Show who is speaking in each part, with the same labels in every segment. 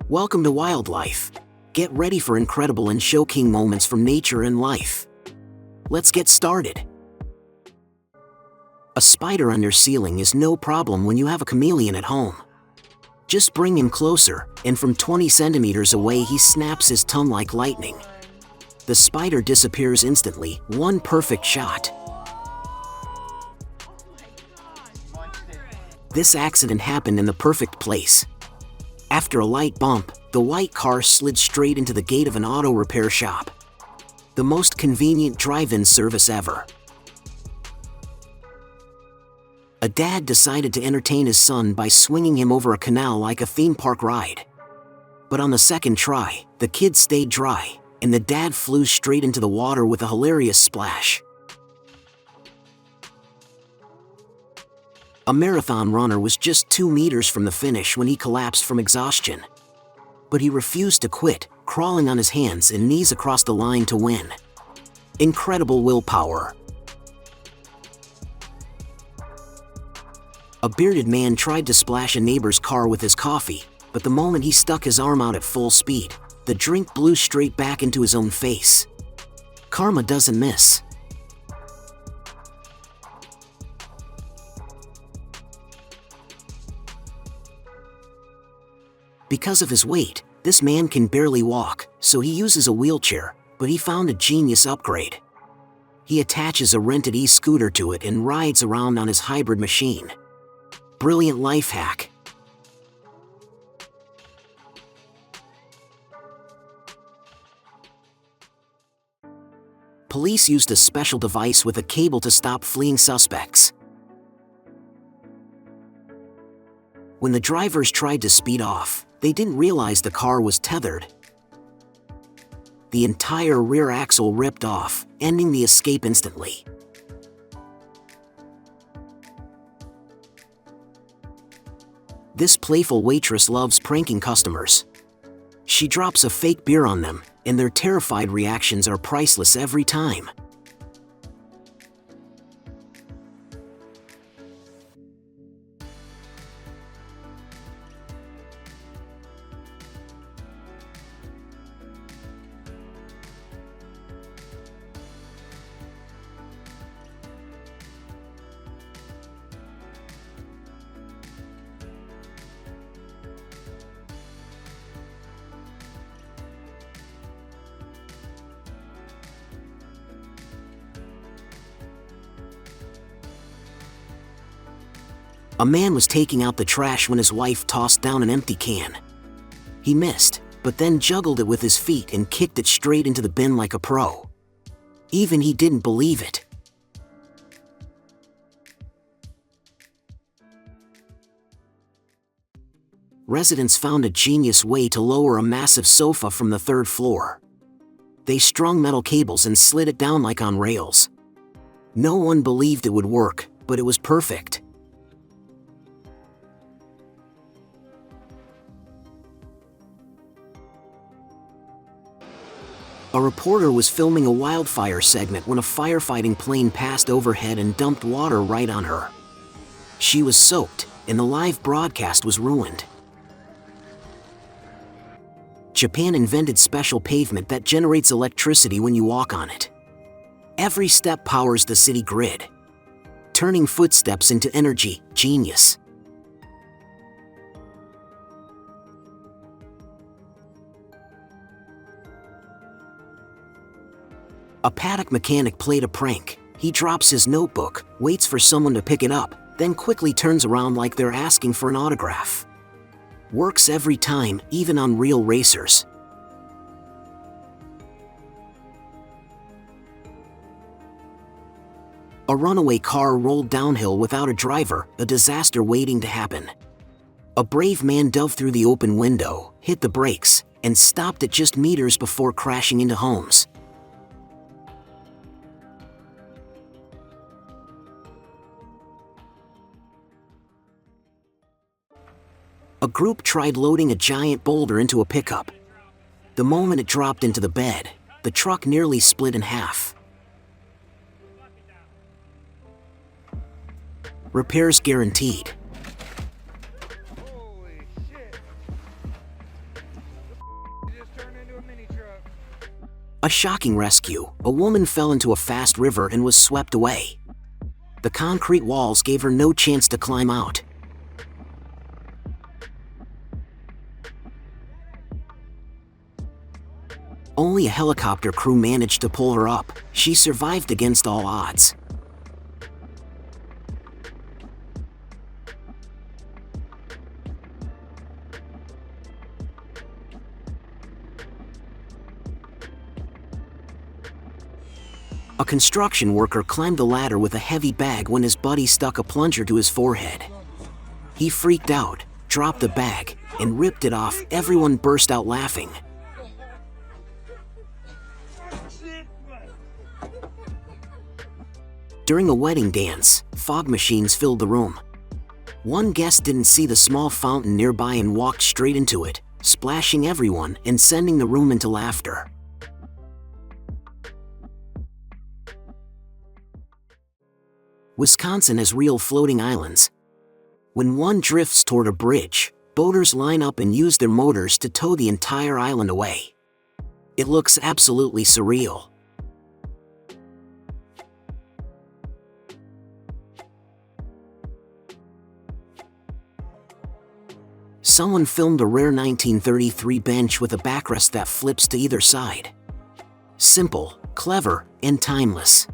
Speaker 1: Welcome to Wildlife. Get ready for incredible and shocking moments from nature and life. Let's get started. A spider on your ceiling is no problem when you have a chameleon at home. Just bring him closer, and from 20 centimeters away he snaps his tongue like lightning. The spider disappears instantly, one perfect shot. This accident happened in the perfect place. After a light bump, the white car slid straight into the gate of an auto repair shop. The most convenient drive-in service ever. A dad decided to entertain his son by swinging him over a canal like a theme park ride. But on the second try, the kid stayed dry, and the dad flew straight into the water with a hilarious splash. A marathon runner was just 2 meters from the finish when he collapsed from exhaustion. But he refused to quit, crawling on his hands and knees across the line to win. Incredible willpower. A bearded man tried to splash a neighbor's car with his coffee, but the moment he stuck his arm out at full speed, the drink blew straight back into his own face. Karma doesn't miss. Because of his weight, this man can barely walk, so he uses a wheelchair, but he found a genius upgrade. He attaches a rented e-scooter to it and rides around on his hybrid machine. Brilliant life hack. Police used a special device with a cable to stop fleeing suspects. When the drivers tried to speed off, they didn't realize the car was tethered. The entire rear axle ripped off, ending the escape instantly. This playful waitress loves pranking customers. She drops a fake beer on them, and their terrified reactions are priceless every time. A man was taking out the trash when his wife tossed down an empty can. He missed, but then juggled it with his feet and kicked it straight into the bin like a pro. Even he didn't believe it. Residents found a genius way to lower a massive sofa from the 3rd floor. They strung metal cables and slid it down like on rails. No one believed it would work, but it was perfect. A reporter was filming a wildfire segment when a firefighting plane passed overhead and dumped water right on her. She was soaked, and the live broadcast was ruined. Japan invented special pavement that generates electricity when you walk on it. Every step powers the city grid. Turning footsteps into energy, genius. A paddock mechanic played a prank. He drops his notebook, waits for someone to pick it up, then quickly turns around like they're asking for an autograph. Works every time, even on real racers. A runaway car rolled downhill without a driver, a disaster waiting to happen. A brave man dove through the open window, hit the brakes, and stopped it just meters before crashing into homes. A group tried loading a giant boulder into a pickup. The moment it dropped into the bed, the truck nearly split in half. Repairs guaranteed. A shocking rescue. A woman fell into a fast river and was swept away. The concrete walls gave her no chance to climb out. Only a helicopter crew managed to pull her up. She survived against all odds. A construction worker climbed the ladder with a heavy bag when his buddy stuck a plunger to his forehead. He freaked out, dropped the bag, and ripped it off. Everyone burst out laughing. During a wedding dance, fog machines filled the room. One guest didn't see the small fountain nearby and walked straight into it, splashing everyone and sending the room into laughter. Wisconsin has real floating islands. When one drifts toward a bridge, boaters line up and use their motors to tow the entire island away. It looks absolutely surreal. Someone filmed a rare 1933 bench with a backrest that flips to either side. Simple, clever, and timeless.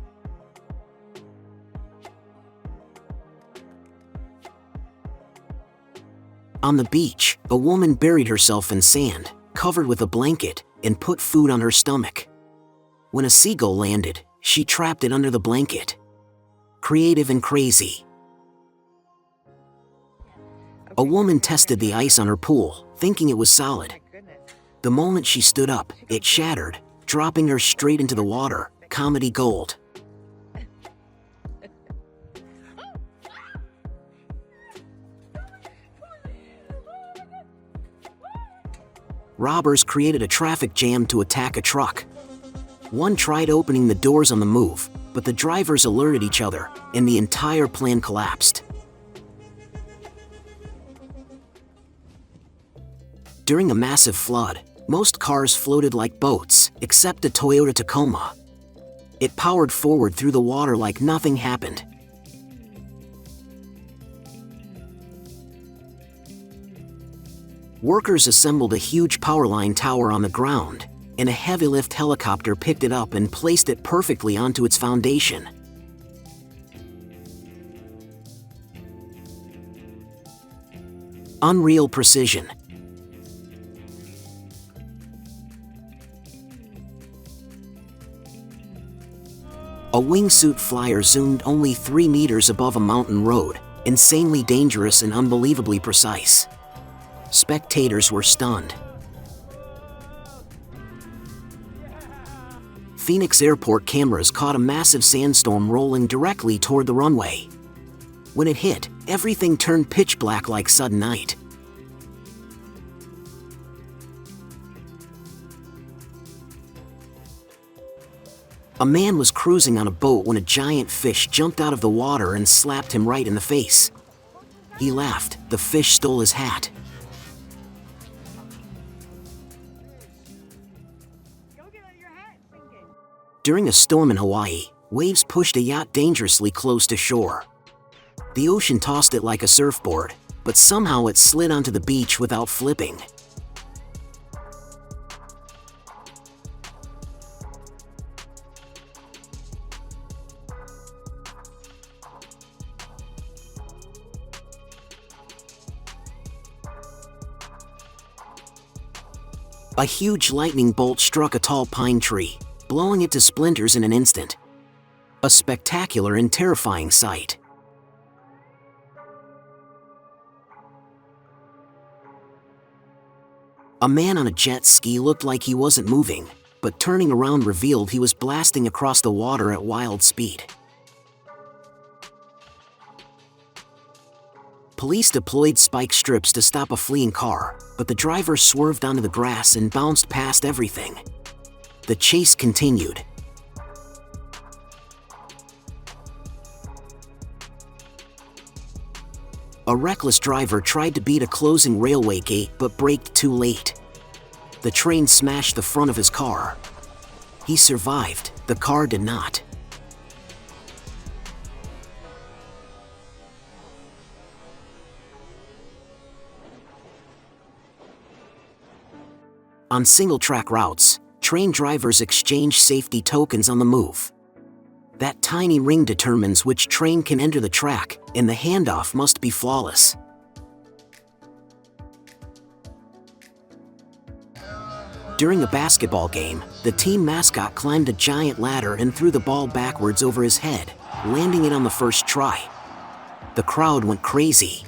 Speaker 1: On the beach, a woman buried herself in sand, covered with a blanket, and put food on her stomach. When a seagull landed, she trapped it under the blanket. Creative and crazy. A woman tested the ice on her pool, thinking it was solid. The moment she stood up, it shattered, dropping her straight into the water. Comedy gold. Robbers created a traffic jam to attack a truck. One tried opening the doors on the move, but the drivers alerted each other, and the entire plan collapsed. During a massive flood, most cars floated like boats, except a Toyota Tacoma. It powered forward through the water like nothing happened. Workers assembled a huge power line tower on the ground, and a heavy lift helicopter picked it up and placed it perfectly onto its foundation. Unreal precision. A wingsuit flyer zoomed only 3 meters above a mountain road, insanely dangerous and unbelievably precise. Spectators were stunned. Phoenix Airport cameras caught a massive sandstorm rolling directly toward the runway. When it hit, everything turned pitch black like sudden night. A man was cruising on a boat when a giant fish jumped out of the water and slapped him right in the face. He laughed. The fish stole his hat. During a storm in Hawaii, waves pushed a yacht dangerously close to shore. The ocean tossed it like a surfboard, but somehow it slid onto the beach without flipping. A huge lightning bolt struck a tall pine tree, blowing it to splinters in an instant. A spectacular and terrifying sight. A man on a jet ski looked like he wasn't moving, but turning around revealed he was blasting across the water at wild speed. Police deployed spike strips to stop a fleeing car, but the driver swerved onto the grass and bounced past everything. The chase continued. A reckless driver tried to beat a closing railway gate but braked too late. The train smashed the front of his car. He survived, the car did not. On single-track routes, train drivers exchange safety tokens on the move. That tiny ring determines which train can enter the track, and the handoff must be flawless. During a basketball game, the team mascot climbed a giant ladder and threw the ball backwards over his head, landing it on the first try. The crowd went crazy.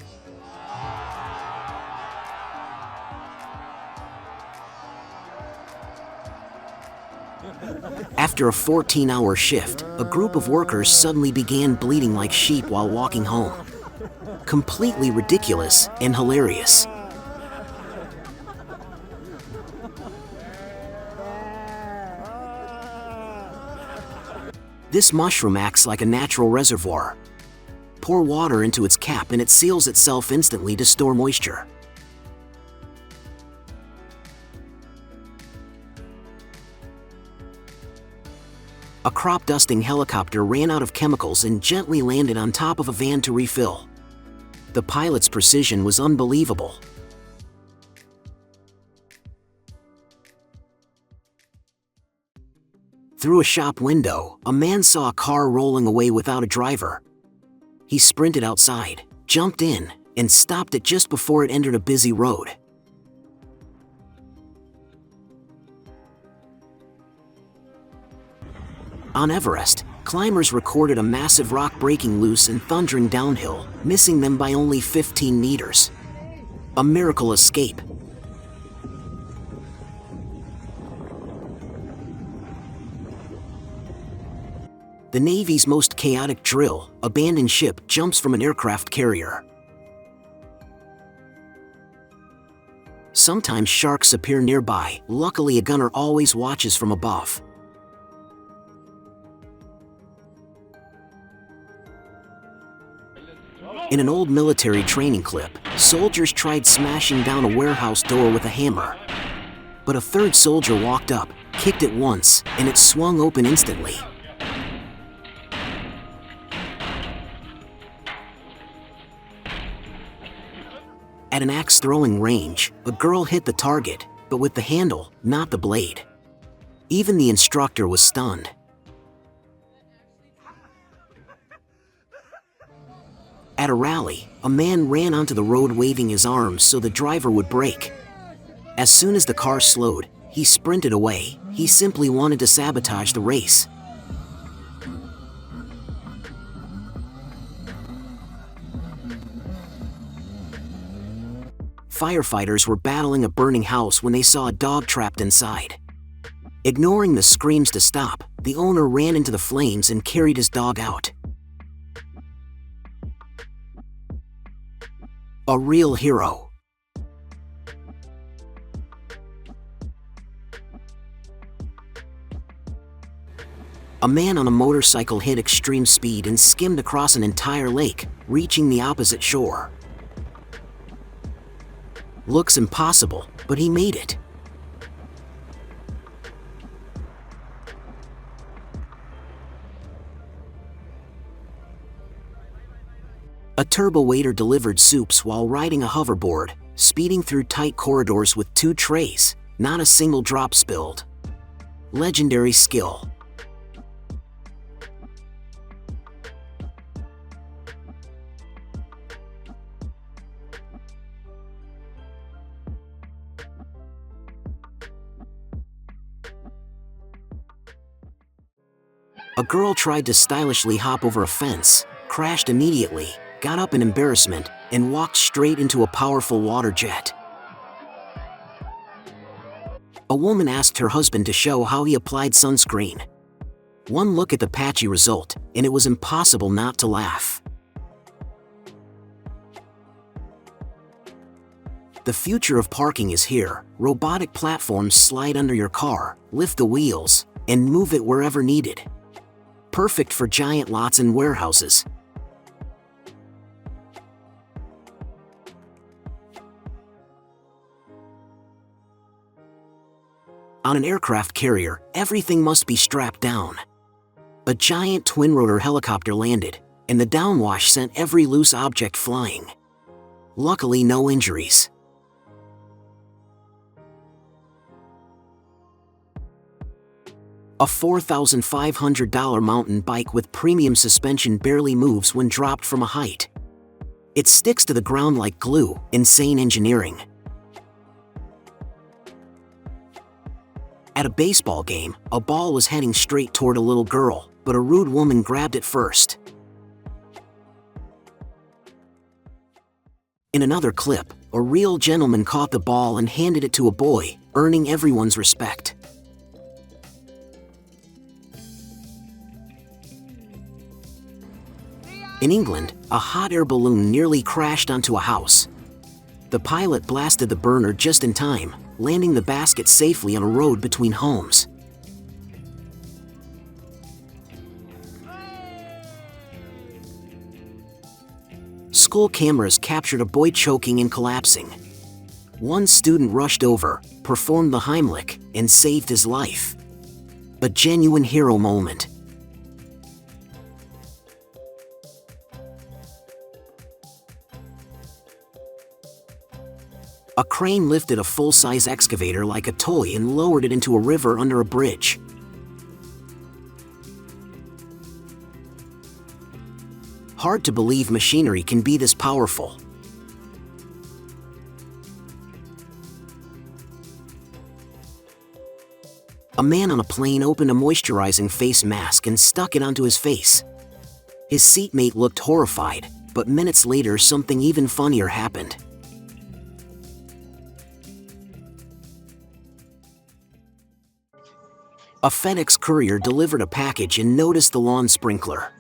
Speaker 1: After a 14-hour shift, a group of workers suddenly began bleeding like sheep while walking home. Completely ridiculous and hilarious. This mushroom acts like a natural reservoir. Pour water into its cap and it seals itself instantly to store moisture. A crop dusting helicopter ran out of chemicals and gently landed on top of a van to refill. The pilot's precision was unbelievable. Through a shop window, a man saw a car rolling away without a driver. He sprinted outside, jumped in, and stopped it just before it entered a busy road. On Everest, climbers recorded a massive rock breaking loose and thundering downhill, missing them by only 15 meters. A miracle escape. The Navy's most chaotic drill, abandoned ship jumps from an aircraft carrier. Sometimes sharks appear nearby, luckily a gunner always watches from above. In an old military training clip, soldiers tried smashing down a warehouse door with a hammer. But a third soldier walked up, kicked it once, and it swung open instantly. At an axe-throwing range, a girl hit the target, but with the handle, not the blade. Even the instructor was stunned. At a rally, a man ran onto the road waving his arms so the driver would brake. As soon as the car slowed, he sprinted away. He simply wanted to sabotage the race. Firefighters were battling a burning house when they saw a dog trapped inside. Ignoring the screams to stop, the owner ran into the flames and carried his dog out. A real hero. A man on a motorcycle hit extreme speed and skimmed across an entire lake, reaching the opposite shore. Looks impossible, but he made it. A turbo waiter delivered soups while riding a hoverboard, speeding through tight corridors with 2 trays, not a single drop spilled. Legendary skill. A girl tried to stylishly hop over a fence, crashed immediately, got up in embarrassment, and walked straight into a powerful water jet. A woman asked her husband to show how he applied sunscreen. One look at the patchy result, and it was impossible not to laugh. The future of parking is here. Robotic platforms slide under your car, lift the wheels, and move it wherever needed. Perfect for giant lots and warehouses. On an aircraft carrier, everything must be strapped down. A giant twin-rotor helicopter landed, and the downwash sent every loose object flying. Luckily, no injuries. A $4,500 mountain bike with premium suspension barely moves when dropped from a height. It sticks to the ground like glue. Insane engineering. At a baseball game, a ball was heading straight toward a little girl, but a rude woman grabbed it first. In another clip, a real gentleman caught the ball and handed it to a boy, earning everyone's respect. In England, a hot air balloon nearly crashed onto a house. The pilot blasted the burner just in time, landing the basket safely on a road between homes. School cameras captured a boy choking and collapsing. One student rushed over, performed the Heimlich, and saved his life. A genuine hero moment. A crane lifted a full-size excavator like a toy and lowered it into a river under a bridge. Hard to believe machinery can be this powerful. A man on a plane opened a moisturizing face mask and stuck it onto his face. His seatmate looked horrified, but minutes later something even funnier happened. A FedEx courier delivered a package and noticed the lawn sprinkler.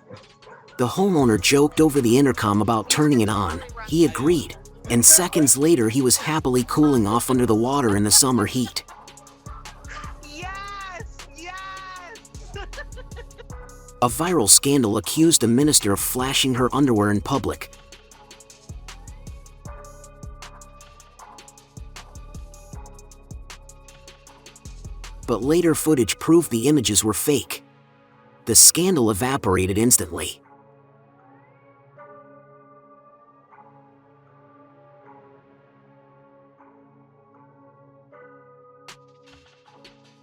Speaker 1: The homeowner joked over the intercom about turning it on. He agreed, and seconds later he was happily cooling off under the water in the summer heat.
Speaker 2: Yes! Yes!
Speaker 1: A viral scandal accused a minister of flashing her underwear in public. But later footage proved the images were fake. The scandal evaporated instantly.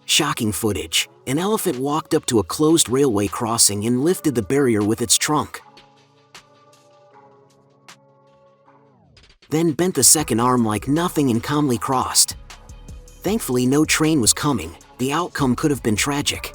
Speaker 1: Shocking footage. An elephant walked up to a closed railway crossing and lifted the barrier with its trunk. Then bent the second arm like nothing and calmly crossed. Thankfully, no train was coming. The outcome could have been tragic.